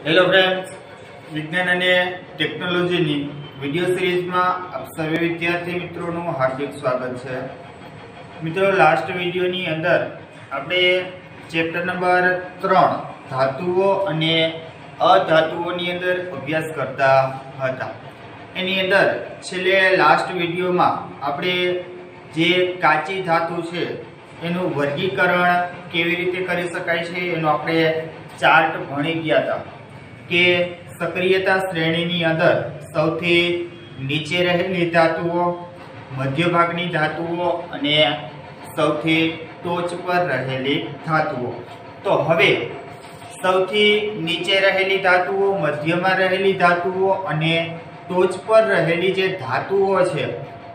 Hello friends, વિજ્ઞાન અને ટેકનોલોજીની વિડિયો સિરીઝમાં આપ સર્વે વિદ્યાર્થી મિત્રોનું હાર્દિક સ્વાગત છે। મિત્રો, લાસ્ટ વિડિયોની અંદર આપણે ચેપ્ટર નંબર 3 ધાતુઓ અને અધાતુઓની અંદર અભ્યાસ કરતા હતા। એની અંદર છેલ્લે લાસ્ટ વિડિયોમાં આપણે જે કાચી ધાતુ છે એનું વર્ગીકરણ કેવી રીતે કરી શકાય છે એનો આપણે ચાર્ટ ભણી ગયા હતા કે સક્રિયતા શ્રેણીની અંદર સૌથી નીચે રહેલી ધાતુઓ, મધ્ય ભાગની ધાતુઓ અને સૌથી ટોચ પર રહેલી ધાતુઓ। તો હવે સૌથી નીચે રહેલી ધાતુઓ, મધ્યમાં રહેલી ધાતુઓ અને ટોચ પર રહેલી જે ધાતુઓ છે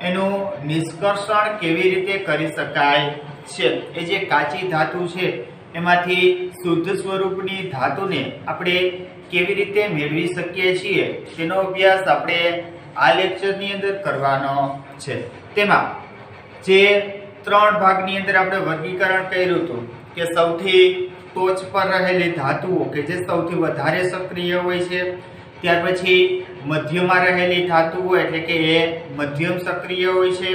એનું નિષ્કર્ષણ કેવી રીતે કરી શકાય છે। એ જે કાચી ધાતુ છે એમાંથી શુદ્ધ સ્વરૂપની ધાતુને આપણે કેવી રીતે મેળવી શકીએ છીએ તેનો અભ્યાસ આપણે આ લેક્ચરની અંદર કરવાનો છે। તેમાં જે 3 ભાગની અંદર આપણે વર્ગીકરણ કર્યું હતું કે સૌથી ટોચ પર રહેલી ધાતુઓ કે જે સૌથી વધારે સક્રિય હોય છે, ત્યાર પછી મધ્યમાં રહેલી ધાતુઓ એટલે કે એ મધ્યમ સક્રિય હોય છે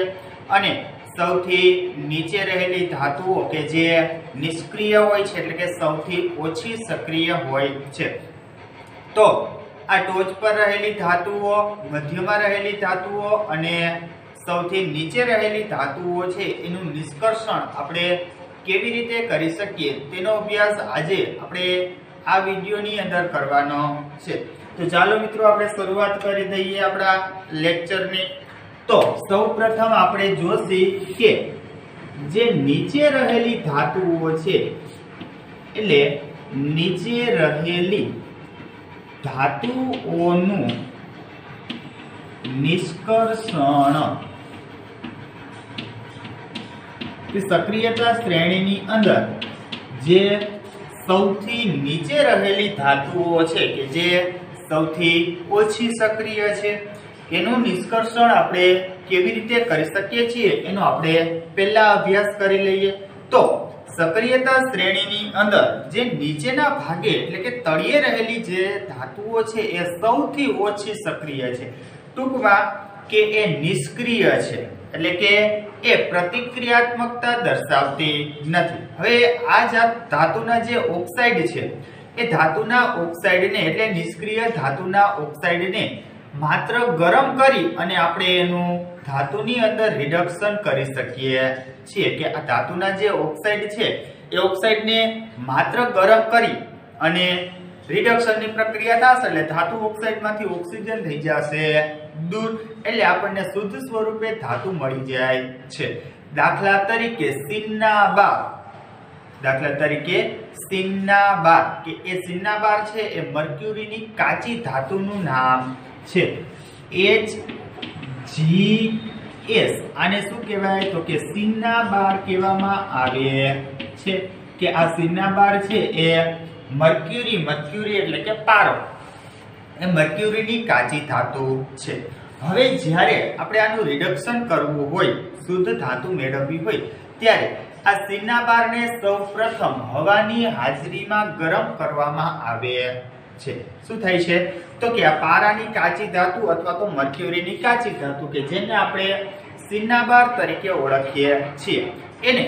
અને સૌથી નીચે રહેલી ધાતુઓ કે જે નિષ્ક્રિય હોય છે એટલે કે સૌથી ઓછી સક્રિય હોય છે। તો આ ટોચ પર રહેલી ધાતુઓ, મધ્યમાં રહેલી ધાતુઓ અને સૌથી નીચે રહેલી ધાતુઓ છે એનું નિષ્કર્ષણ આપણે કેવી રીતે કરી શકીએ તેનો અભ્યાસ આજે આપણે આ વિડિયોની અંદર કરવાનો છે। તો ચાલો મિત્રો આપણે શરૂઆત કરી દઈએ આપણા લેક્ચરની। તો સૌપ્રથમ આપણે જોશી કે જે નીચે રહેલી ધાતુઓ છે એટલે નીચે રહેલી ધાતુઓનું નિષ્કર્ષણ સક્રિયતા શ્રેણીની અંદર જે સૌથી નીચે રહેલી ધાતુઓ છે કે જે સૌથી ઓછી સક્રિય છે એનું નિષ્કર્ષણ આપણે કેવી રીતે કરી શકીએ છીએ એનો આપણે પહેલા અભ્યાસ કરી લઈએ। તો સક્રિયતા શ્રેણીની અંદર જે નીચેના ભાગે એટલે કે તળિયે રહેલી જે ધાતુઓ છે એ સૌથી ઓછી સક્રિય છે, ટૂંકમાં કે એ નિષ્ક્રિય છે એટલે કે એ પ્રતિક્રિયાત્મકતા દર્શાવતી નથી। હવે આ ધાતુના જે ઓક્સાઇડ છે એ ધાતુના ઓક્સાઇડને એટલે નિષ્ક્રિય ધાતુના ઓક્સાઇડને માત્ર ગરમ કરી અને આપણે એનું ધાતુની અંદર રિડક્શન કરી શકીએ છીએ કે આ ધાતુના જે ઓક્સાઇડ છે એ ઓક્સાઇડને માત્ર ગરમ કરી અને રિડક્શનની પ્રક્રિયા થશે એટલે ધાતુ ઓક્સાઇડમાંથી ઓક્સિજન થઈ જશે દૂર એટલે આપણને શુદ્ધ સ્વરૂપે ધાતુ મળી જાય છે। દાખલા તરીકે સિન્નાબાર કે એ સિન્નાબાર છે એ મર્ક્યુરીની કાચી ધાતુનું નામ છે। HgS આને શું કહેવાય તો કે સિન્નાબાર કહેવામાં આવે છે કે આ સિન્નાબાર છે એ મર્ક્યુરી એટલે કે પારો એ મર્ક્યુરીની કાચી ધાતુ છે। હવે જ્યારે આપણે આનું રિડક્શન કરવું હોય, શુદ્ધ ધાતુ મેળવવી હોય ત્યારે આ સિન્નાબારને સૌપ્રથમ હવાની હાજરીમાં ગરમ કરવામાં આવે છે। શું થાય છે તો કે આ પારાની કાચી ધાતુ અથવા તો મર્ક્યુરીની કાચી ધાતુ કે જેને આપણે સિન્નાબાર તરીકે ઓળખીએ છીએ એને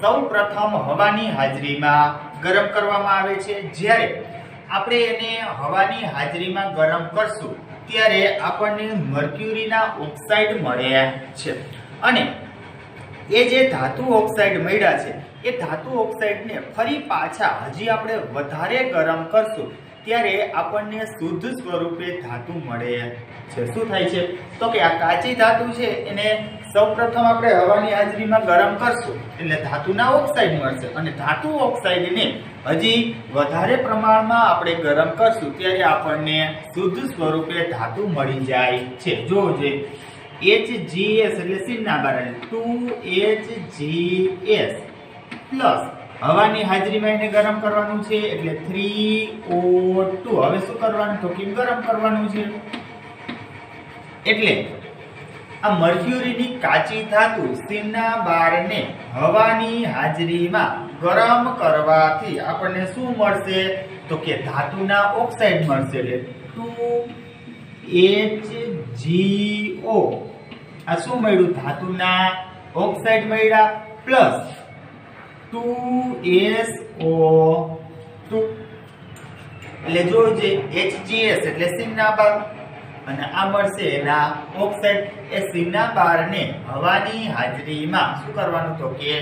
સૌપ્રથમ હવાની હાજરીમાં ગરમ કરવામાં આવે છે। જ્યારે આપણે એને હવાની હાજરીમાં ગરમ કરશું ત્યારે આપણને મર્ક્યુરીના ઓક્સાઇડ મળે છે અને એ જે ધાતુ ઓક્સાઇડ મળ્યા છે એ ધાતુ ઓક્સાઇડને ફરી પાછા હજી આપણે વધારે ગરમ કરશું ત્યારે આપણને શુદ્ધ સ્વરૂપે ધાતુ મળે છે। શું થાય છે તો કે આ કાચી ધાતુ છે એને સૌપ્રથમ આપણે હવાની હાજરીમાં ગરમ કરશું એટલે ધાતુના ઓક્સાઇડ મળશે અને ધાતુ ઓક્સાઇડને હજી વધારે પ્રમાણમાં આપણે ગરમ કરશું ત્યારે આપણને શુદ્ધ સ્વરૂપે ધાતુ મળી જાય છે। જો જે HgS એટલે સિન્નાબાર 2HgS પ્લસ હવાની હાજરીમાં એને ગરમ કરવાનું છે એટલે 3O2 હવે શું કરવાનું તો કે ગરમ કરવાનું છે એટલે આ મર્ક્યુરીની કાચી ધાતુ સિન્નાબારને હવાની હાજરીમાં ગરમ કરવાથી આપણને શું મળશે તો કે ધાતુના ઓક્સાઇડ મળશે એટલે 2HgO આ શું મળ્યું ધાતુના ઓક્સાઇડ મળ્યા પ્લસ 2SO2 એટલે જો જે HGS એટલે સિંગના બાર અને આ મળશે એના ઓક્સાઇડ એ સિંગના બારને હવાની હાજરીમાં શું કરવાનું તો કે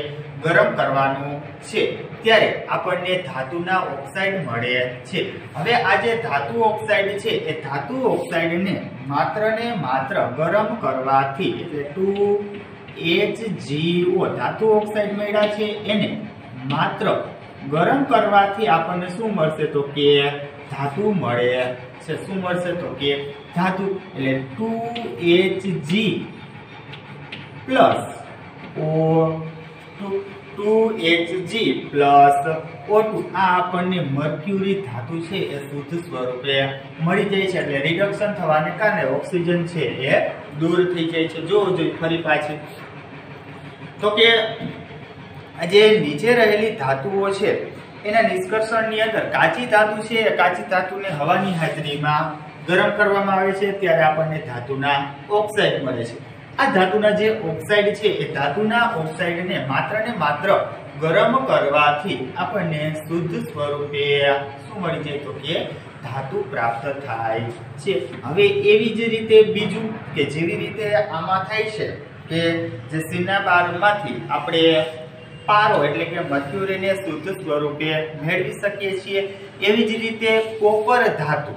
ગરમ કરવાનું છે ત્યારે આપણને ધાતુના ઓક્સાઇડ મળે છે હવે આ જે ધાતુ ઓક્સાઇડ છે એ ધાતુ ઓક્સાઇડને માત્ર ને માત્ર ગરમ કરવાથી એટલે 2HgO ધાતુ ઓક્સાઇડ મળ્યા છે એને માત્ર ગરમ કરવાથી આપણને શું મળશે તો કે ધાતુ મળે છે શું મળશે તો કે ધાતુ એટલે 2Hg plus O2 plus O2 આ આપણને મર્ક્યુરી ધાતુ છે એ શુદ્ધ સ્વરૂપે મળી જાય છે એટલે રિડક્શન થવાને કારણે ઓક્સિજન છે એ દૂર થઈ જાય છે જો ફરી પાછી તો કે જે નીચે રહેલી ધાતુઓ છે એના નિષ્કર્ષણની અંદર કાચી ધાતુ છે એ કાચી ધાતુને હવાની હાજરીમાં ગરમ કરવામાં આવે છે ત્યારે આપણને ધાતુના ઓક્સાઇડ મળે છે આ ધાતુના જે ઓક્સાઇડ છે એ ધાતુના ઓક્સાઇડને માત્ર ને માત્ર ગરમ કરવાથી આપણને શુદ્ધ સ્વરૂપે શું મળી જાય તો કે ધાતુ પ્રાપ્ત થાય છે હવે એવી જ રીતે બીજું કે જેવી રીતે આમાં થાય છે કે જે સિંગના બારમાંથી આપણે પારો એટલે કે મર્ક્યુરીને શુદ્ધ સ્વરૂપે મેળવી શકીએ છીએ એવી જ રીતે કોપર ધાતુ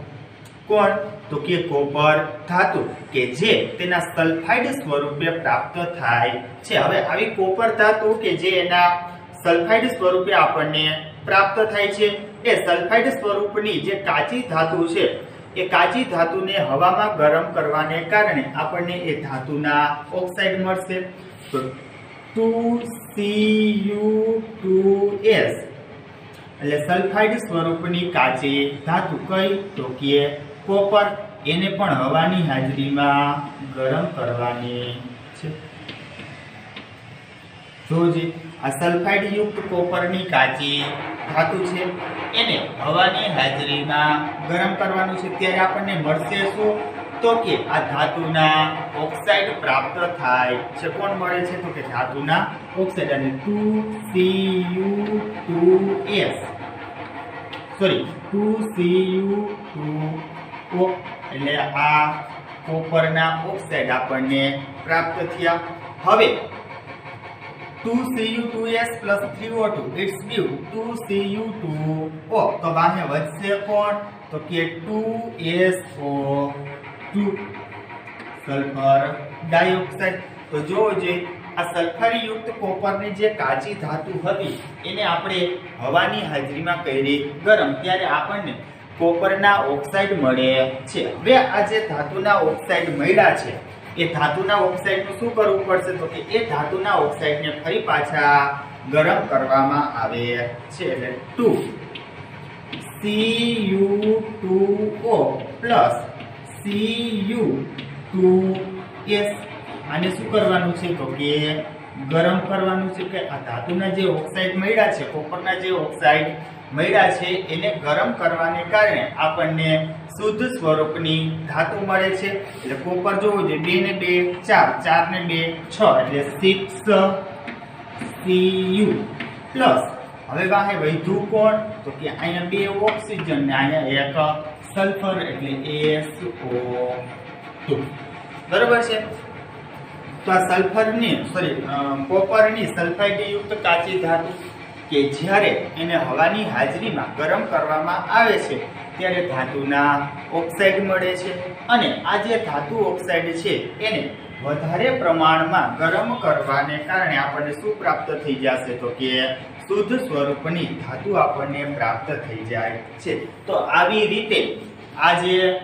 કોણ તો કે કોપર ધાતુ કે જે તેના સલ્ફાઇડ સ્વરૂપે પ્રાપ્ત થાય છે હવે આવી કોપર ધાતુ કે જે એના સલ્ફાઇડ સ્વરૂપે આપણને પ્રાપ્ત થાય છે એ સલ્ફાઇડ સ્વરૂપની જે કાચી ધાતુ છે એ કાચી ધાતુને હવામાં ગરમ કરવાને કારણે આપણને એ ધાતુના ઓક્સાઇડ મળશે તો 2Cu2S એટલે સલ્ફાઇડ સ્વરૂપની કાચી ધાતુ કઈ તો કે કોપર એને પણ હવાની હાજરીમાં ગરમ કરવાની છે જોજી આ સલ્ફાઇડ યુક્ત કોપરની કાચી ધાતુ છે એને હવાની હાજરીમાં ગરમ કરવાનું છે ત્યારે આપણને મળશે શું તો કે આ ધાતુના ઓક્સાઇડ પ્રાપ્ત થાય છે કોણ મળે છે તો કે ધાતુના ઓક્સાઇડ અને 2Cu2S સોરી 2Cu2O એટલે આ કોપરના ઓક્સાઇડ આપણને પ્રાપ્ત થયા હવે 2Cu2S plus 3O2 it's due 2Cu2O તો બાહે વધશે કોણ તો કે 2SO2 સલ્ફર ડાયોક્સાઇડ તો જો જે આ સલ્ફર યુક્ત કોપરની જે કાચી ધાતુ હતી એને આપણે હવાની હાજરીમાં કરી ગરમ ત્યારે આપણને કોપરના ઓક્સાઇડ મળે છે હવે આ જે ધાતુના ઓક્સાઇડ મળ્યા છે એ ધાતુના ઓક્સાઇડનું શું કરવું પડશે તો કે એ ધાતુના ઓક્સાઇડને ફરી પાછા ગરમ કરવામાં આવે છે એટલે 2Cu2O પ્લસ Cu2S આને શું કરવાનું છે તો કે ગરમ કરવાનું છે કે આ ધાતુના જે ઓક્સાઇડ મળ્યા છે કોપરના જે ઓક્સાઇડ મળ્યા છે એને ગરમ કરવાને કારણે આપણને શુદ્ધ સ્વરૂપની ધાતુ મળે છે એટલે કોપર જોવું છે 2 ને 2 4 4 ને 2 6 એટલે 6Cu પ્લસ હવે વાહે વધ્યું કોણ તો કે અહીંયા 2 ઓક્સિજન ને અહીંયા 1 સલ્ફર એટલે SO2 બરાબર છે તો આ સલ્ફરની કોપરની સલ્ફાઇડ યુક્ત કાચી ધાતુ કે જ્યારે એને હવાની હાજરીમાં ગરમ કરવામાં આવે છે ત્યારે ધાતુના ઓક્સાઇડ મળે છે અને આ જે ધાતુ ઓક્સાઇડ છે એને વધારે પ્રમાણમાં ગરમ કરવાને કારણે આપણને શું પ્રાપ્ત થઈ જશે તો કે શુદ્ધ સ્વરૂપની ધાતુ આપણને પ્રાપ્ત થઈ જાય છે તો આવી રીતે આ જે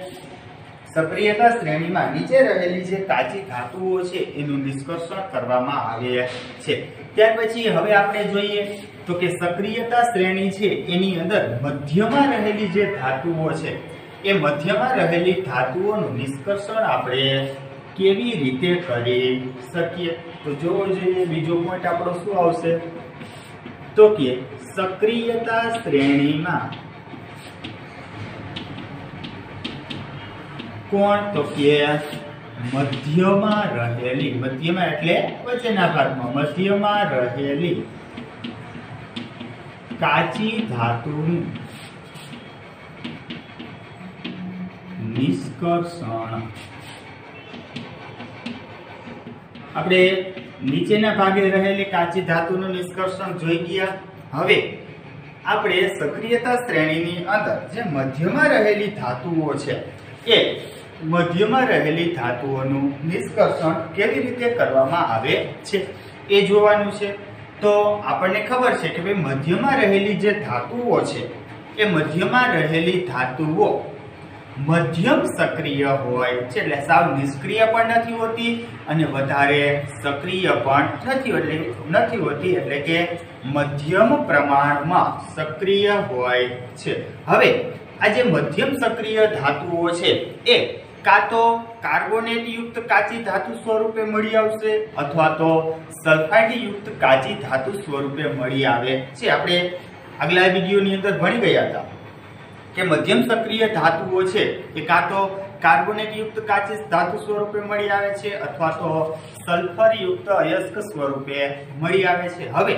સક્રિયતા શ્રેણીમાં નીચે રહેલી જે કાચી ધાતુઓ છે એનું નિષ્કર્ષણ કરવામાં આવે છે ત્યાર પછી હવે આપણે જોઈએ તો કે સક્રિયતા શ્રેણી છે એની અંદર મધ્યમાં રહેલી જે ધાતુઓ છે એ મધ્યમાં રહેલી ધાતુઓનું નિષ્કર્ષણ આપણે કેવી રીતે કરી શકીએ તો જોવો જોઈએ બીજો પોઈન્ટ આપણો શું આવશે તો કે સક્રિયતા શ્રેણીમાં કોણ? તો કે મધ્યમાં રહેલી, મધ્યમાં એટલે વચ્ચેના ભાગમાં, મધ્યમાં રહેલી કાચી ધાતુનું નિષ્કર્ષણ. આપણે નીચેના ભાગે રહેલી કાચી ધાતુનું નિષ્કર્ષણ જોઈ ગયા. હવે આપણે સક્રિયતા શ્રેણીની અંદર જે મધ્યમાં રહેલી ધાતુઓ છે એ મધ્યમાં રહેલી ધાતુઓનું નિષ્કર્ષણ કેવી રીતે કરવામાં આવે છે એ જોવાનું છે. તો આપણને ખબર છે કે ભાઈ મધ્યમાં રહેલી જે ધાતુઓ છે એ મધ્યમાં રહેલી ધાતુઓ મધ્યમ સક્રિય હોય છે, એટલે સાવ નિષ્ક્રિય પણ નથી હોતી અને વધારે સક્રિય પણ નથી હોતી, એટલે કે મધ્યમ પ્રમાણમાં સક્રિય હોય છે. હવે આ જે મધ્યમ સક્રિય ધાતુઓ છે એ કાં તો કાર્બોનેટ યુક્ત કાચી ધાતુ સ્વરૂપે મળી આવશે અથવા તો સલ્ફાઇડ યુક્ત કાચી ધાતુ સ્વરૂપે મળી આવે છે. આપણે આગલા વિડીયોની અંદર ભણી ગયા હતા કે મધ્યમ સક્રિય ધાતુઓ છે એ કાં તો કાર્બોનેટ યુક્ત કાચી ધાતુ સ્વરૂપે મળી આવે છે અથવા તો સલ્ફર યુક્ત અયસ્ક સ્વરૂપે મળી આવે છે. હવે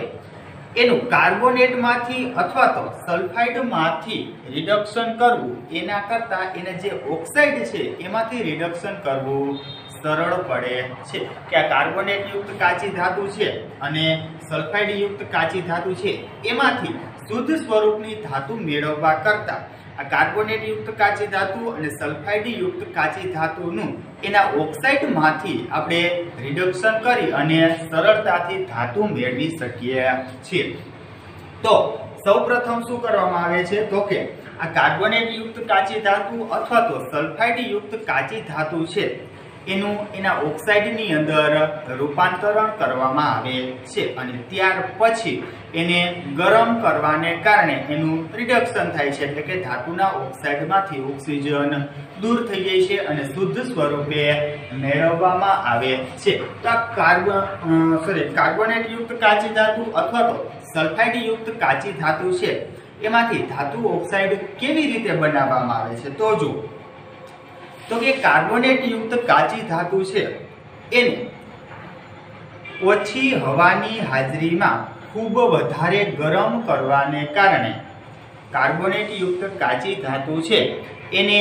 એનું કાર્બોનેટ માંથી અથવા તો સલ્ફાઇડ માંથી રિડક્શન કરવું એના કરતા એને જે ઓક્સાઇડ છે એમાંથી રિડક્શન કરવું સરળ પડે છે. કે આ કાર્બોનેટ યુક્ત કાચી ધાતુ છે અને સલ્ફાઇડ યુક્ત કાચી ધાતુ છે એમાંથી શુદ્ધ સ્વરૂપની ધાતુ મેળવવા કરતા આ કાર્બોનેટ યુક્ત કાચી ધાતુ અને સલ્ફાઇડ યુક્ત કાચી ધાતુનું એના ઓક્સાઇડ માંથી આપણે રિડક્શન કરી અને સરળતાથી ધાતુ મેળવી શકીએ છીએ. તો સૌપ્રથમ શું કરવામાં આવે છે તો કે આ કાર્બોનેટ યુક્ત કાચી ધાતુ અથવા તો સલ્ફાઇડ યુક્ત કાચી ધાતુ છે એનું એના ઓક્સાઇડની અંદર રૂપાંતરણ કરવામાં આવે છે અને ત્યાર પછી એને ગરમ કરવાને કારણે એનું રિડક્શન થાય છે, એટલે કે ધાતુના ઓક્સાઇડમાંથી ઓક્સિજન દૂર થઈ જાય છે અને શુદ્ધ સ્વરૂપે મેળવવામાં આવે છે. તો આ કાર્બોનેટ યુક્ત કાચી ધાતુ અથવા તો સલ્ફાઇડ યુક્ત કાચી ધાતુ છે એમાંથી ધાતુ ઓક્સાઇડ કેવી રીતે બનાવવામાં આવે છે તો જો તો કે કાર્બોનેટ યુક્ત કાચી ધાતુ છે એને ઓછી હવાની હાજરીમાં ખૂબ વધારે ગરમ કરવાને કારણે કાર્બોનેટ યુક્ત કાચી ધાતુ છે એને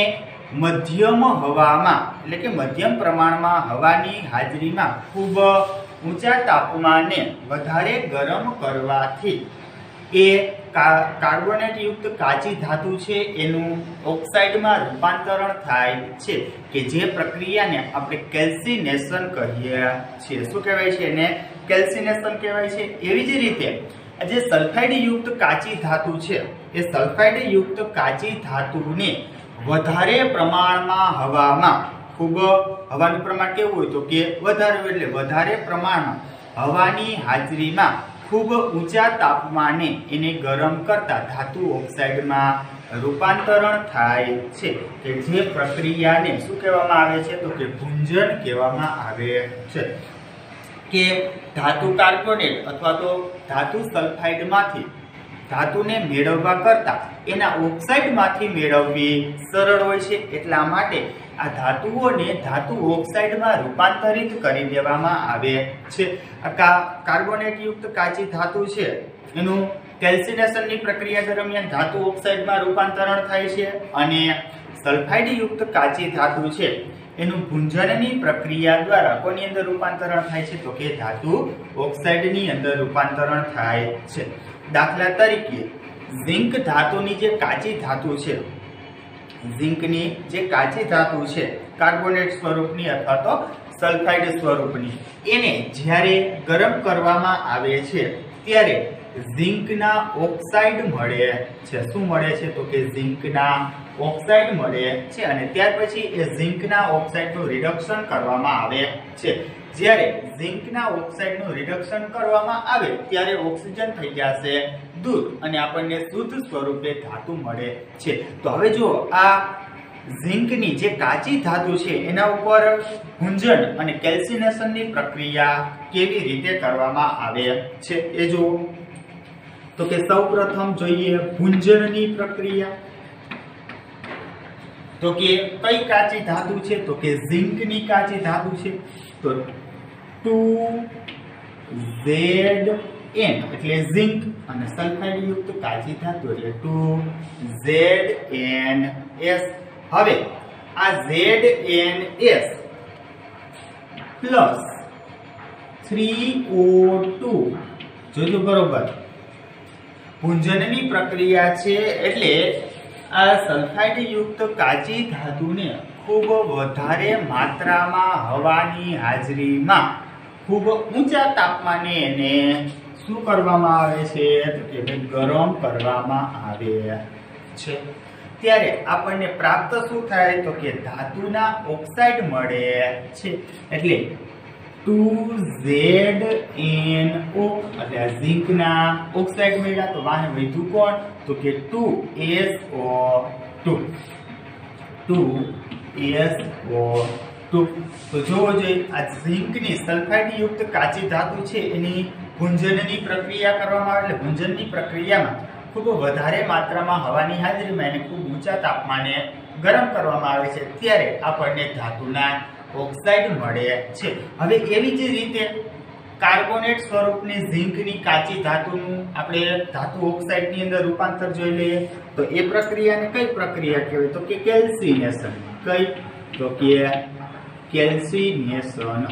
મધ્યમ હવામાં એટલે કે મધ્યમ પ્રમાણમાં હવાની હાજરીમાં ખૂબ ઊંચા તાપમાને વધારે ગરમ કરવાથી એ કાર્બોનેટ યુક્ત કાચી ધાતુ છે એનું ઓક્સાઇડમાં રૂપાંતરણ થાય છે, કે જે પ્રક્રિયાને આપણે કેલ્સિનેશન કહીએ છીએ. શું કહેવાય છે એને? કેલ્સિનેશન કહેવાય છે. એવી જ રીતે જે સલ્ફાઇડ યુક્ત કાચી ધાતુ છે એ સલ્ફાઇડ યુક્ત કાચી ધાતુને વધારે પ્રમાણમાં હવામાં ખૂબ હવાનું પ્રમાણ કેવું હોય તો કે વધારે, એટલે વધારે પ્રમાણમાં હવાની હાજરીમાં ખૂબ ઊંચા તાપમાને એને ગરમ કરતા ધાતુ ઓક્સાઇડમાં રૂપાંતરણ થાય છે, કે જે પ્રક્રિયાને શું કહેવામાં આવે છે તો કે ભૂંજન કહેવામાં આવે છે. કે ધાતુ કાર્બોનેટ અથવા તો ધાતુ સલ્ફાઇડમાંથી ધાતુને મેળવવા કરતા એના ઓક્સાઇડમાંથી મેળવવી સરળ હોય છે. એટલા માટે આ ધાતુઓને ધાતુ ઓક્સાઇડમાં રૂપાંતરિત કરી દેવામાં આવે છે. કાર્બોનેટ યુક્ત કાચી ધાતુ છે એનું કેલ્સિનેશનની પ્રક્રિયા દરમિયાન ધાતુ ઓક્સાઇડમાં રૂપાંતરણ થાય છે અને સલ્ફાઇડ યુક્ત કાચી ધાતુ છે એનું ભૂંજનની પ્રક્રિયા દ્વારા કોની અંદર રૂપાંતરણ થાય છે તો કે ધાતુ ઓક્સાઇડની અંદર રૂપાંતરણ થાય છે. દાખલા તરીકે ઝિંક ધાતુની જે કાચી ધાતુ છે, ઝિંકની જે કાચી ધાતુ છે કાર્બોનેટ સ્વરૂપની અથવા તો સલ્ફાઇડ સ્વરૂપની, એને જ્યારે ગરમ કરવામાં આવે છે ત્યારે ઝિંકના ઓક્સાઇડ મળે છે. શું મળે છે તો કે ઝિંકના ઓક્સાઇડ મળે છે અને ત્યાર પછી એ ઝિંકના ઓક્સાઇડનું રિડક્શન કરવામાં આવે છે. જ્યારે ઝિંકના ઓક્સાઇડનું રિડક્શન કરવામાં આવે ત્યારે ઓક્સિજન થઈ જશે દૂર અને આપણને શુદ્ધ સ્વરૂપે ધાતુ મળે છે. તો હવે જો આ ઝિંકની જે કાચી ધાતુ છે એના ઉપર ભૂંજન અને કેલ્સિનેશનની પ્રક્રિયા કેવી રીતે કરવામાં આવે છે એ જુઓ. તો કે સૌપ્રથમ જોઈએ ભુંજનની પ્રક્રિયા। તો કે કઈ કાચી ધાતુ છે? તો કે ઝિંકની કાચી ધાતુ છે। તો 2Zn એટલે ઝિંક અને સલ્ફાઇડ યુક્ત કાચી ધાતુ એટલે 2ZnS। હવે આ ZnS પ્લસ 3O2 જોજો બરોબર ભુંજનની પ્રક્રિયા છે એટલે આ સલ્ફાઇડ યુક્ત કાચી ધાતુને ખૂબ વધારે માત્રામાં હવાની હાજરીમાં ખૂબ ઊંચા તાપમાને એને શું કરવામાં આવે છે? તો કે ગરમ કરવામાં આવે છે। ત્યારે આપણને પ્રાપ્ત શું થાય? તો કે ધાતુના ઓક્સાઇડ મળે છે। એટલે 2ZnO એટલે ઝિંકના ઓક્સાઇડ મળ્યા। તો વાહે વધ્યું કોણ? તો કે 2SO2 તો જોવો જોઈએ આ ઝિંકની સલ્ફાઇડ યુક્ત કાચી ધાતુ છે એની ભુંજનની પ્રક્રિયા કરવામાં આવે એટલે ભુંજનની પ્રક્રિયામાં ખૂબ વધારે માત્રામાં હવાની હાજરીમાં એને ખૂબ ઊંચા તાપમાને ગરમ કરવામાં આવે છે ત્યારે આપણને ધાતુના ઓક્સાઇડ મળે છે। હવે એવી જ રીતે કાર્બોનેટ સ્વરૂપની ઝિંકની કાચી ધાતુનું આપણે ધાતુ ઓક્સાઇડની અંદર રૂપાંતર જોઈ લઈએ। તો એ પ્રક્રિયાને કઈ પ્રક્રિયા કહેવાય? તો કે કેલ્સિનેશન। કઈ? તો કે કેલ્સિનેશન।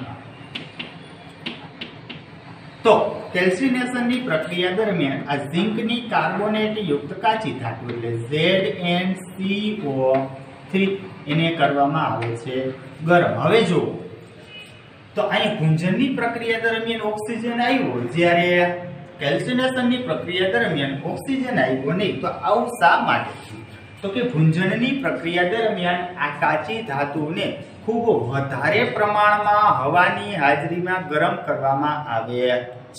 તો કેલ્સિનેશનની પ્રક્રિયા દરમિયાન આ ઝિંકની કાર્બોનેટ યુક્ત કાચી ધાતુ એટલે ZnCO3 એને કરવામાં આવે છે ગરમ। હવે જો તો અહીં ભુંજનની પ્રક્રિયા દરમિયાન ઓક્સિજન આવ્યો જ્યારે કેલ્સિનેશનની પ્રક્રિયા દરમિયાન ઓક્સિજન આવ્યો નહીં। તો આવું શા માટે? તો કે ભુંજનની પ્રક્રિયા દરમિયાન આ કાચી ધાતુને ખૂબ વધારે પ્રમાણમાં હવાની હાજરીમાં ગરમ કરવામાં આવે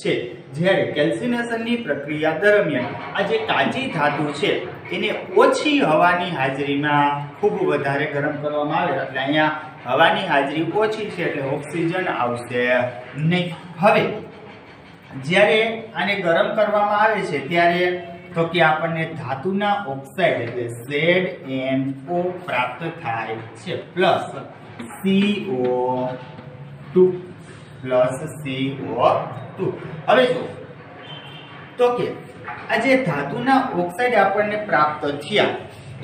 છે જ્યારે કેલ્સિનેશનની પ્રક્રિયા દરમિયાન આ જે કાચી ધાતુ છે એને ઓછી હવાની હાજરીમાં ખૂબ વધારે ગરમ કરવામાં આવે એટલે અહીંયા હવાની હાજરી ઓછી છે એટલે ઓક્સિજન આવશે નહીં। હવે જ્યારે આને ગરમ કરવામાં આવે છે ત્યારે તો કે આપણને ધાતુના ઓક્સાઇડ એટલે ZnO પ્રાપ્ત થાય છે પ્લસ CO2 હવે જો તો કે આ જે ધાતુના ઓક્સાઇડ આપણને પ્રાપ્ત થયા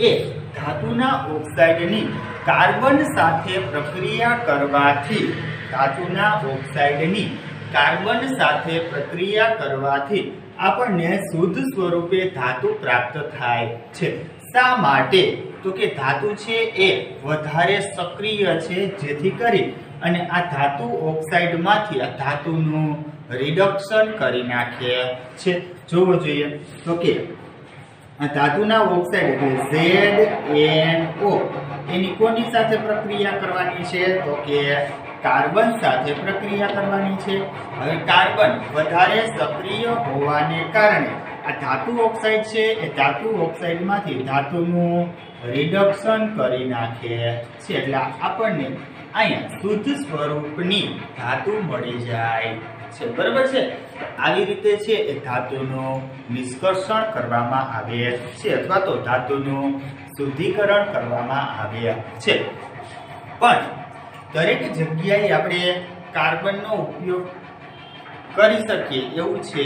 એ ધાતુના ઓક્સાઇડની કાર્બન સાથે પ્રક્રિયા કરવાથી ધાતુના ઓક્સાઇડની કાર્બન સાથે પ્રક્રિયા કરવાથી આપણને શુદ્ધ સ્વરૂપે ધાતુ પ્રાપ્ત થાય છે। શા માટે? તો કે ધાતુ છે એ વધારે સક્રિય છે જેથી કરી અને આ ધાતુ ઓક્સાઇડમાંથી આ ધાતુનું રિડક્શન કરી નાખે છે। જોવો જોઈએ તો કે આ ધાતુના ઓક્સાઇડ એટલે ZnO એની કોની સાથે પ્રક્રિયા કરવાની છે? તો કે કાર્બન સાથે પ્રક્રિયા કરવાની છે। હવે કાર્બન વધારે સક્રિય હોવાને કારણે આ ધાતુ ઓક્સાઇડ છે એ ધાતુ ઓક્સાઇડમાંથી ધાતુનું રિડક્શન કરી નાખે છે એટલે આપણને અહીંયા શુદ્ધ સ્વરૂપની ધાતુ મળી જાય છે। બરાબર છે? આવી રીતે છે એ ધાતુનું નિષ્કર્ષણ કરવામાં આવે છે અથવા તો ધાતુનું શુદ્ધિકરણ કરવામાં આવે છે। પણ દરેક જગ્યાએ આપણે કાર્બનનો ઉપયોગ કરી શકીએ એવું છે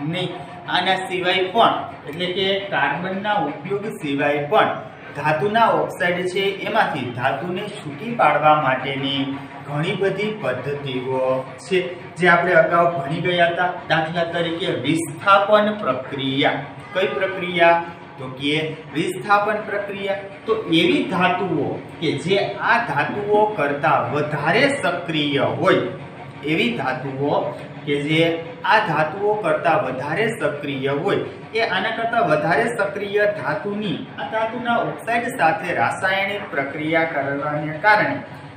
નહીં। આના સિવાય પણ એટલે કે કાર્બનના ઉપયોગ સિવાય પણ ધાતુના ઓક્સાઇડ છે એમાંથી ધાતુને છૂટી પાડવા માટેની ઘણી બધી પદ્ધતિઓ છે જે આપણે અગાઉ ભણી ગયા હતા। દાખલા તરીકે વિસ્થાપન પ્રક્રિયા। કઈ પ્રક્રિયા? તો કે વિસ્થાપન પ્રક્રિયા। તો એવી ધાતુઓ કે જે આ ધાતુઓ કરતા વધારે સક્રિય હોય એવી ધાતુઓ કે જે આ ધાતુઓ કરતા વધારે સક્રિય હોય એ આના કરતા વધારે સક્રિય ધાતુની આ ધાતુના ઓક્સાઇડ સાથે રાસાયણિક પ્રક્રિયા કરવાને કારણે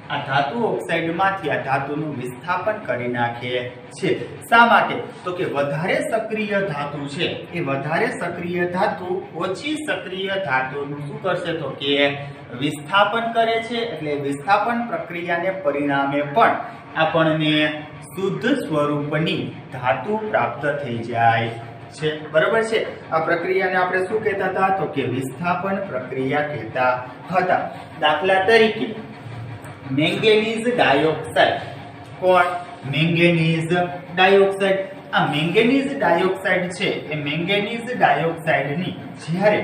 આ ધાતુ ઓક્સાઇડમાંથી આ ધાતુનું વિસ્થાપન કરી નાખે છે। શા માટે? તો કે વધારે સક્રિય ધાતુ છે એ વધારે સક્રિય ધાતુ ઓછી સક્રિય ધાતુનું શું કરશે? તો કે વિસ્થાપન કરે છે એટલે વિસ્થાપન પ્રક્રિયાને પરિણામે પણ આપણને શુદ્ધ સ્વરૂપની ધાતુ પ્રાપ્ત થઈ જાય છે, બરાબર છે। આ પ્રક્રિયાને આપણે શું કહેતા હતા? તો કે વિસ્થાપન પ્રક્રિયા કહેતા હતા। દાખલા તરીકે મેંગેનીઝ ડાયોક્સાઇડ, કોણ? Manganese dioxide. આ મેંગેનીઝ ડાયોક્સાઇડ છે એ મેંગેનીઝ ડાયોક્સાઇડની જ્યારે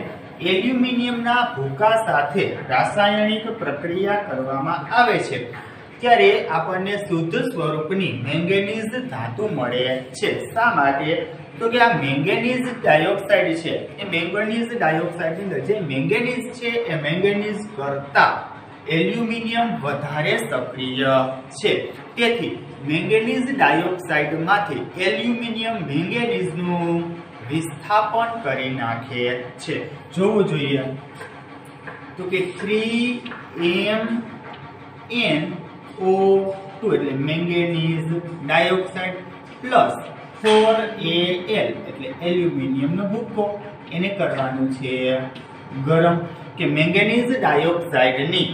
એલ્યુમિનિયમના ભૂકા સાથે રાસાયણિક પ્રક્રિયા કરવામાં આવે છે ત્યારે આપણને શુદ્ધ સ્વરૂપની મેંગેનીઝ ધાતુ મળે છે। શા માટે? તો કે આ મેંગેનીઝ ડાયોક્સાઇડ છે એ મેંગેનીઝ ડાયોક્સાઇડની અંદર જે મેંગેનીઝ છે એ મેંગેનીઝ કરતા એલ્યુમિનિયમ વધારે સક્રિય છે, તેથી મેંગેનીઝ ડાયોક્સાઇડમાંથી એલ્યુમિનિયમ મેંગેનીઝનું વિસ્થાપન કરી નાખે છે। જોવું જોઈએ તો કે 3MnO2 એટલે મેંગેનીઝ ડાયોક્સાઇડ પ્લસ 4Al એટલે એલ્યુમિનિયમનો ભૂકો, એને કરવાનું છે ગરમ। કે મેંગેનીઝ ડાયોક્સાઇડની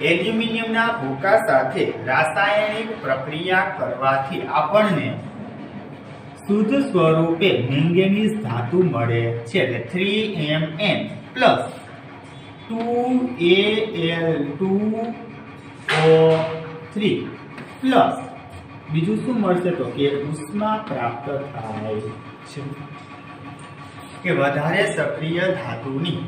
એલ્યુમિનિયમના ભૂકા સાથે રાસાયણિક પ્રક્રિયા કરવાથી આપણને શુદ્ધ સ્વરૂપે મેંગેનીઝ ધાતુ મળે છે, એટલે 3Mn પ્લસ 2Al2O3 પ્લસ બીજું શું મળશે? તો કે ઉષ્મા પ્રાપ્ત થાય છે કે વધારે સક્રિય ધાતુની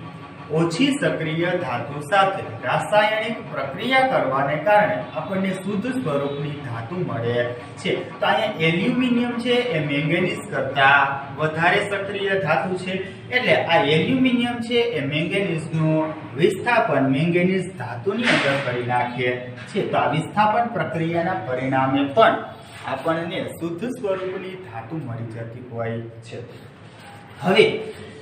ઓછી સક્રિય ધાતુ સાથે રાસાયણિક પ્રક્રિયા કરવાને કારણે આપણને શુદ્ધ સ્વરૂપની ધાતુ મળે છે। તો અહીંયા એલ્યુમિનિયમ છે એ મેંગેનીઝ કરતા વધારે સક્રિય ધાતુ છે, એટલે આ એલ્યુમિનિયમ છે એ મેંગેનીઝનું વિસ્થાપન મેંગેનીઝ ધાતુની અંદર કરી નાખે છે। તો આ વિસ્થાપન પ્રક્રિયાના પરિણામે પણ આપણને શુદ્ધ સ્વરૂપની ધાતુ મળી જતી હોય છે। હવે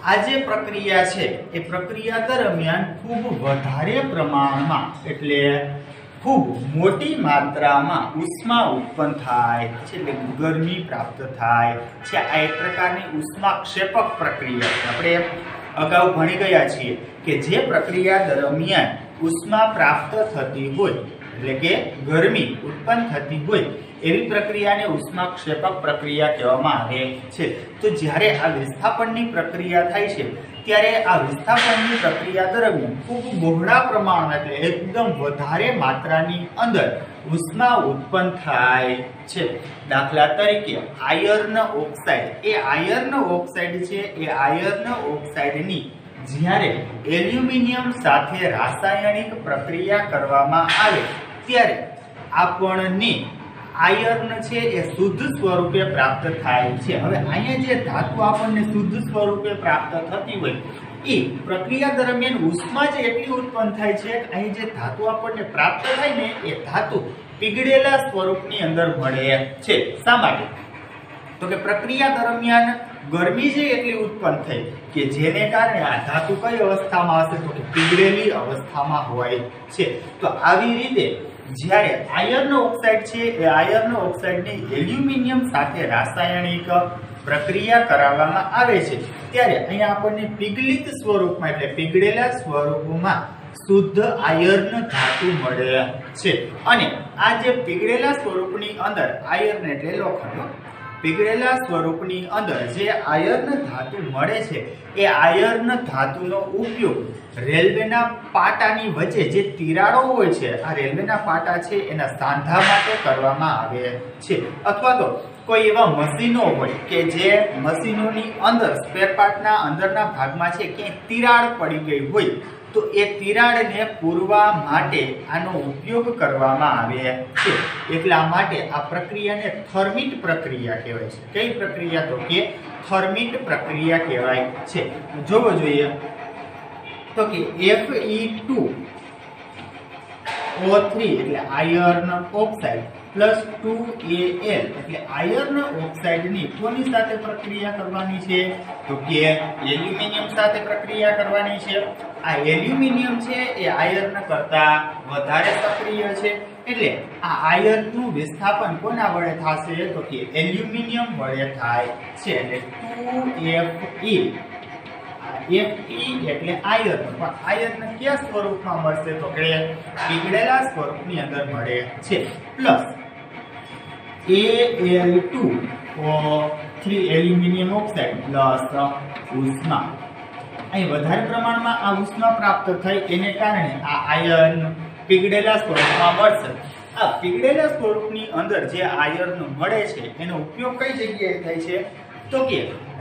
આ જે પ્રક્રિયા છે એ પ્રક્રિયા દરમિયાન ખૂબ વધારે પ્રમાણમાં એટલે ખૂબ મોટી માત્રામાં ઉષ્મા ઉત્પન્ન થાય છે, એટલે ગરમી પ્રાપ્ત થાય છે। આ એક પ્રકારની ઉષ્માક્ષેપક પ્રક્રિયા છે। આપણે અગાઉ ભણી ગયા છીએ કે જે પ્રક્રિયા દરમિયાન ઉષ્મા પ્રાપ્ત થતી હોય એટલે કે ગરમી ઉત્પન્ન થતી હોય એવી પ્રક્રિયાને ઉષ્માક્ષેપક પ્રક્રિયા કહેવામાં આવે છે। તો જ્યારે આ વિસ્થાપનની પ્રક્રિયા થાય છે ત્યારે આ વિસ્થાપનની પ્રક્રિયા દરમિયાન ખૂબ બહોળા પ્રમાણમાં એટલે એકદમ વધારે માત્રાની અંદર ઉષ્મા ઉત્પન્ન થાય છે। દાખલા તરીકે આયર્ન ઓક્સાઇડ, એ આયર્ન ઓક્સાઇડ છે એ આયર્ન ઓક્સાઇડની જ્યારે એલ્યુમિનિયમ સાથે રાસાયણિક પ્રક્રિયા કરવામાં આવે ત્યારે આપણને આયર્ન છે એ શુદ્ધ સ્વરૂપે પ્રાપ્ત થાય છે। હવે અહીંયા જે ધાતુ આપણને શુદ્ધ સ્વરૂપે પ્રાપ્ત થતી હોય એ પ્રક્રિયા દરમિયાન ઉષ્મા જ એટલી ઉત્પન્ન થાય છે કે અહીં જે ધાતુ આપણને પ્રાપ્ત થાય ને એ ધાતુ પીગળેલા સ્વરૂપની અંદર મળે છે। શા માટે? તો કે પ્રક્રિયા દરમિયાન ગરમી જે એટલી ઉત્પન્ન થઈ કે જેને કારણે આ ધાતુ કઈ અવસ્થામાં હશે? તો કે પીગળેલી અવસ્થામાં હોય છે। તો આવી રીતે જ્યારે આયર્ન ઓક્સાઇડ છે એ આયર્ન ઓક્સાઇડની એલ્યુમિનિયમ સાથે રાસાયણિક પ્રક્રિયા કરાવવામાં આવે છે ત્યારે અહીંયા આપણને પીગળિત સ્વરૂપમાં એટલે પીગળેલા સ્વરૂપમાં શુદ્ધ આયર્ન ધાતુ મળે છે। અને આ જે પીગળેલા સ્વરૂપની અંદર આયર્ન એટલે લોખંડ, પીગળેલા સ્વરૂપની અંદર જે આયર્ન ધાતુ મળે છે એ આયર્ન ધાતુનો ઉપયોગ રેલવેના પાટાની વચ્ચે જે તિરાડો હોય છે, આ રેલવેના પાટા છે એના સાંધા માટે કરવામાં આવે છે, અથવા તો કોઈ એવા મશીનો હોય કે જે મશીનોની અંદર સ્પેર પાર્ટના અંદરના ભાગમાં છે ક્યાંય તિરાડ પડી ગઈ હોય તો એ તિરાડને પૂરવા માટે આનો ઉપયોગ કરવામાં આવે છે। એટલા માટે આ પ્રક્રિયાને થર્મિટ પ્રક્રિયા કહેવાય છે। કઈ પ્રક્રિયા? તો કે થર્મિટ પ્રક્રિયા કહેવાય છે। જોવો જોઈએ તો કે Fe2O3 એટલે આયર્ન ઓક્સાઇડ પ્લસ 2Al એટલે આયર્ન ઓક્સાઇડની કોની સાથે પ્રક્રિયા કરવાની છે? તો કે એલ્યુમિનિયમ સાથે પ્રક્રિયા કરવાની છે। આ એલ્યુમિનિયમ છે એ આયર્ન કરતા વધારે સક્રિય છે, એટલે આ આયર્નનું વિસ્થાપન કોના વડે થશે? તો કે એલ્યુમિનિયમ વડે થાય છે, એટલે 2Fe Fe એટલે આયર્ન, પણ આયર્ન કયા સ્વરૂપમાં મળશે? તો કે પીગળેલા સ્વરૂપની અંદર મળે છે, plus Al2O3 3 aluminium oxide plus ઉષ્મા. અહીં વધારે પ્રમાણમાં આ ઉષ્મા પ્રાપ્ત થઈ એને કારણે આ આયર્ન પીગળેલા સ્વરૂપમાં મળશે. આ પીગળેલા સ્વરૂપની અંદર જે આયર્ન મળે છે એનો ઉપયોગ કઈ જગ્યાએ થાય છે? તો કે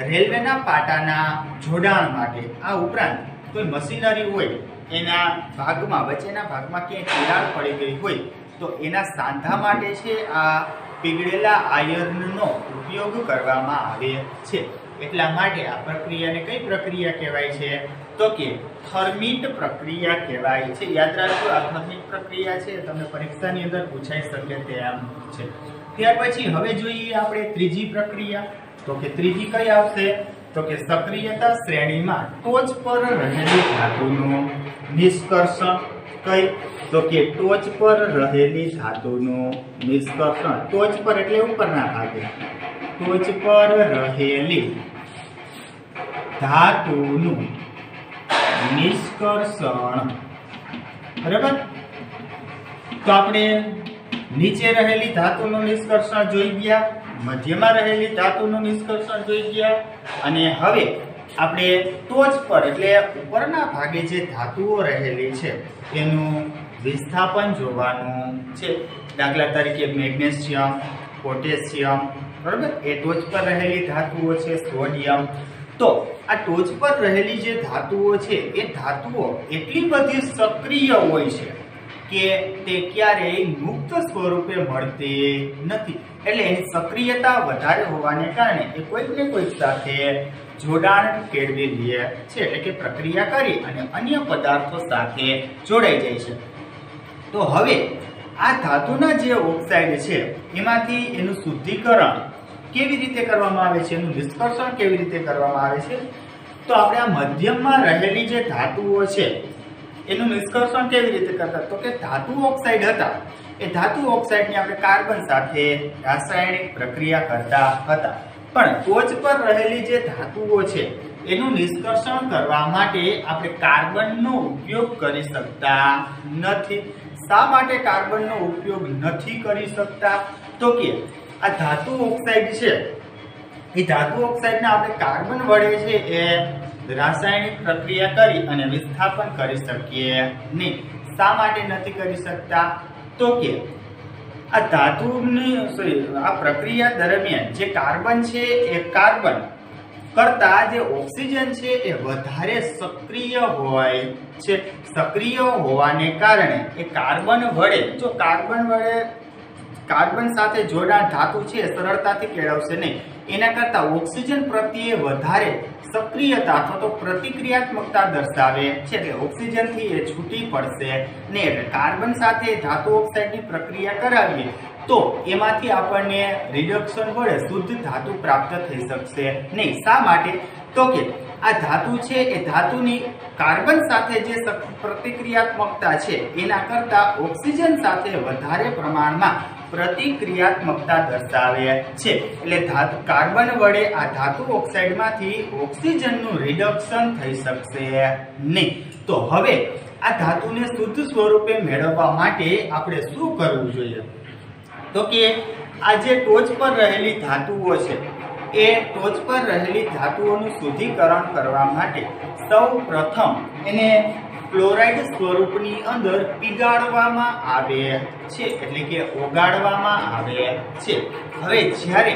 રેલવેના પાટાના જોડાણ માટે. આ ઉપરાંત કોઈ મશીનરી હોય એના ભાગમાં વચ્ચેના ભાગમાં ક્યાંય તિરાડ પડી ગઈ હોય તો એના સાંધા માટે છે આ પીગળેલા આયર્નનો ઉપયોગ કરવામાં આવે છે. એટલા માટે આ પ્રક્રિયાને કઈ પ્રક્રિયા કહેવાય છે? તો કે થર્મિટ પ્રક્રિયા કહેવાય છે. યાદ રાખજો, આ થર્મિટ પ્રક્રિયા છે તમને પરીક્ષાની અંદર પૂછાઈ શકે તેમ છે. ત્યાર પછી હવે જોઈએ આપણે ત્રીજી પ્રક્રિયા. તો કે ત્રીજી કઈ આવશે? તો કે સક્રિયતા શ્રેણીમાં ટોચ પર રહેલી ધાતુનું નિષ્કર્ષણ. કઈ? તો કે ટોચ પર રહેલી ધાતુનું નિષ્કર્ષણ. ટોચ પર એટલે ઉપરના ભાગે. ટોચ પર રહેલી ધાતુનું નિષ્કર્ષણ. બરાબર? તો આપણે નીચે રહેલી ધાતુનું નિષ્કર્ષણ જોઈ ગયા, મધ્યમાં રહેલી ધાતુનું નિષ્કર્ષણ જોઈ ગયા, અને હવે આપણે ટોચ પર એટલે ઉપરના ભાગે જે ધાતુઓ રહેલી છે એનું વિસ્થાપન જોવાનું છે. દાખલા તરીકે મેગ્નેશિયમ, પોટેશિયમ, બરાબર, એ ટોચ પર રહેલી ધાતુઓ છે. સોડિયમ. તો આ ટોચ પર રહેલી જે ધાતુઓ છે એ ધાતુઓ એટલી બધી સક્રિય હોય છે કે તે ક્યારેય મુક્ત સ્વરૂપે મળતી નથી. એટલે એની સક્રિયતા વધારે હોવાને કારણે એ કોઈક ને કોઈક સાથે જોડાણ કેળવી લે છે, એટલે કે પ્રક્રિયા કરી અને અન્ય પદાર્થો સાથે જોડાઈ જાય છે. તો હવે આ ધાતુના જે ઓક્સાઇડ છે એમાંથી એનું શુદ્ધિકરણ કેવી રીતે કરવામાં આવે છે, એનું નિષ્કર્ષણ કેવી રીતે કરવામાં આવે છે? તો આપણે આ મધ્યમમાં રહેલી જે ધાતુઓ છે એનું નિષ્કર્ષણ કેવી રીતે કરતા? તો કે ધાતુ ઓક્સાઇડ હતા એ ધાતુ ઓક્સાઇડને આપણે કાર્બન સાથે રાસાયણિક પ્રક્રિયા કરતા હતા. પણ ટોચ પર રહેલી જે ધાતુઓ છે એનું નિષ્કર્ષણ કરવા માટે આપણે કાર્બનનો ઉપયોગ કરી શકતા નથી. શા માટે કાર્બનનો ઉપયોગ નથી કરી શકતા? તો કે આ ધાતુ ઓક્સાઇડ છે એ ધાતુ ઓક્સાઇડને આપણે કાર્બન વડે છે એ રાસાયણિક પ્રક્રિયા કરી અને વિસ્થાપન કરી શકીએ નહીં. શા માટે નથી કરી શકતા? તો કે આ ધાતુની આ પ્રક્રિયા દરમિયાન જે કાર્બન છે એ કાર્બન કરતા જે ઓક્સિજન છે એ વધારે સક્રિય હોય છે. સક્રિય હોવાને કારણે એ કાર્બન વડે જો કાર્બન સાથે જોડાણ ધાતુ છે સરળતાથી કેળવશે નહીં. એના કરતા ઓક્સિજન પ્રત્યે વધારે સક્રિયતા અથવા તો પ્રતિક્રિયાત્મકતા દર્શાવે છે. એટલે ઓક્સિજનથી એ છૂટી પડશે ને. એટલે કાર્બન સાથે ધાતુ ઓક્સાઇડની પ્રક્રિયા કરાવીએ તો એમાંથી આપણને રિડક્શન વડે શુદ્ધ ધાતુ પ્રાપ્ત થઈ શકશે નહીં. શા માટે? તો કે આ ધાતુ છે એ ધાતુની કાર્બન સાથે જે પ્રતિક્રિયાત્મકતા છે એના કરતા ઓક્સિજન સાથે વધારે પ્રમાણમાં પ્રતિક્રિયાત્મકતા દર્શાવે છે. એટલે કાર્બન વડે આ ધાતુ ઓક્સાઇડમાંથી ઓક્સિજનનું રિડક્શન થઈ શકશે નહીં. તો હવે આ ધાતુને શુદ્ધ સ્વરૂપે મેળવવા માટે આપણે શું કરવું જોઈએ? તો કે આ જે ટોચ પર રહેલી ધાતુઓ છે એ ટોચ પર રહેલી ધાતુઓનું શુદ્ધિકરણ કરવા માટે સૌ પ્રથમ એને ક્લોરાઇડ સ્વરૂપની અંદર પીગાળવામાં આવે છે, એટલે કે ઓગાળવામાં આવે છે. હવે જ્યારે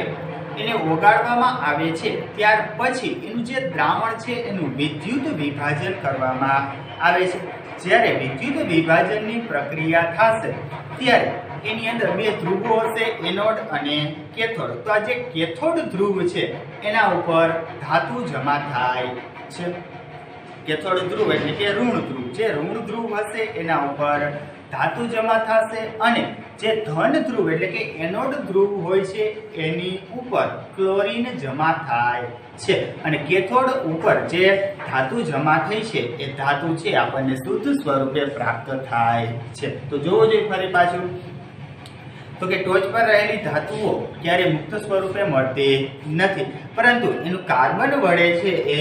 એને ઓગાળવામાં આવે છે ત્યાર પછી એનું જે દ્રાવણ છે એનું વિદ્યુત વિભાજન કરવામાં આવે છે. જ્યારે વિદ્યુત વિભાજનની પ્રક્રિયા થશે ત્યારે એની અંદર બે ધ્રુવો હશે, એનોડ અને કેથોડ. તો આ જે કેથોડ ધ્રુવ છે એના ઉપર ધાતુ જમા થાય છે. કેથોડ ધ્રુવ એટલે કે ઋણ ધ્રુવ. જે ઋણ ધ્રુવ હશે એના ઉપર ધાતુ જમા થશે અને જે ધન ધ્રુવ એટલે કે એનોડ ધ્રુવ હોય છે એની ઉપર ક્લોરીન જમા થાય છે. અને કેથોડ ઉપર જે ધાતુ જમા થઈ છે એ ધાતુ છે આપણને શુદ્ધ સ્વરૂપે પ્રાપ્ત થાય છે. તો જોવો જોઈએ ફરી પાછું તો કે ટોચ પર રહેલી ધાતુઓ ક્યારે મુક્ત સ્વરૂપે મળતી નથી, પરંતુ એનું કાર્બન વડે છે એ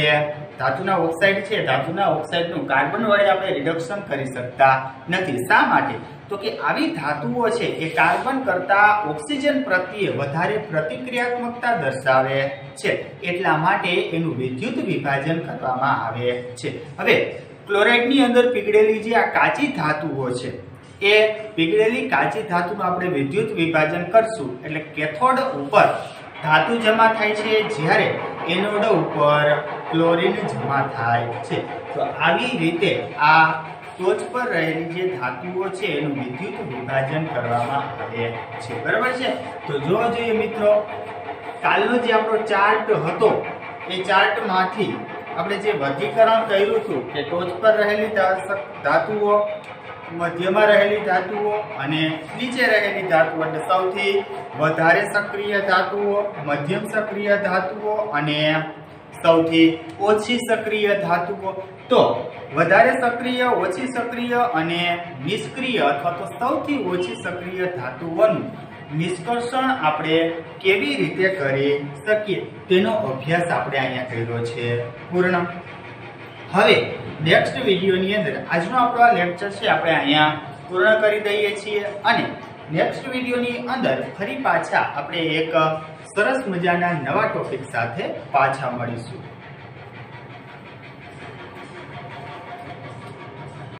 ધાતુના ઓક્સાઇડ છે ધાતુના ઓક્સાઇડનું કાર્બન વડે આપણે રિડક્શન કરી શકતા નથી. શા માટે? તો કે આવી ધાતુઓ છે એ કાર્બન કરતા ઓક્સિજન પ્રત્યે વધારે પ્રતિક્રિયાત્મકતા દર્શાવે છે, એટલા માટે એનું વિદ્યુત વિભાજન કરવામાં આવે છે. હવે ક્લોરાઇડની અંદર પીગળેલી જે આ કાચી ધાતુઓ છે એ પીગળેલી કાચી ધાતુનું આપણે વિદ્યુત વિભાજન કરશું એટલે કેથોડ ઉપર ધાતુ જમા થાય છે, જ્યારે એનોડ ઉપર ક્લોરીન જમા થાય છે. તો આવી રીતે આ ટોચ પર રહેલી જે ધાતુઓ છે એનું વિદ્યુત વિભાજન કરવામાં આવે છે. બરાબર છે. તો જોવા જોઈએ મિત્રો, કાલનો જે આપણો ચાર્ટ હતો એ ચાર્ટમાંથી આપણે જે વર્ગીકરણ કર્યું હતું કે ટોચ પર રહેલી ધાતુઓ, મધ્યમાં રહેલી ધાતુઓ અને નીચે રહેલી ધાતુઓ, એટલે સૌથી વધારે સક્રિય ધાતુઓ, મધ્યમ સક્રિય ધાતુઓ અને સૌથી ઓછી સક્રિય ધાતુઓ. તો વધારે સક્રિય, ઓછી સક્રિય અને નિષ્ક્રિય અથવા તો સૌથી ઓછી સક્રિય ધાતુઓનું નિષ્કર્ષણ આપણે કેવી રીતે કરી શકીએ તેનો અભ્યાસ આપણે અહીંયા કર્યો છે પૂર્ણ. હવે નેક્સ્ટ વિડીયોની અંદર આજનો આપણો આ લેક્ચર છે આપણે અહીંયા પૂર્ણ કરી દઈએ છીએ અને નેક્સ્ટ વિડીયોની અંદર ફરી પાછા આપણે એક સરસ મજાના નવા ટોપિક સાથે પાછા મળીશું.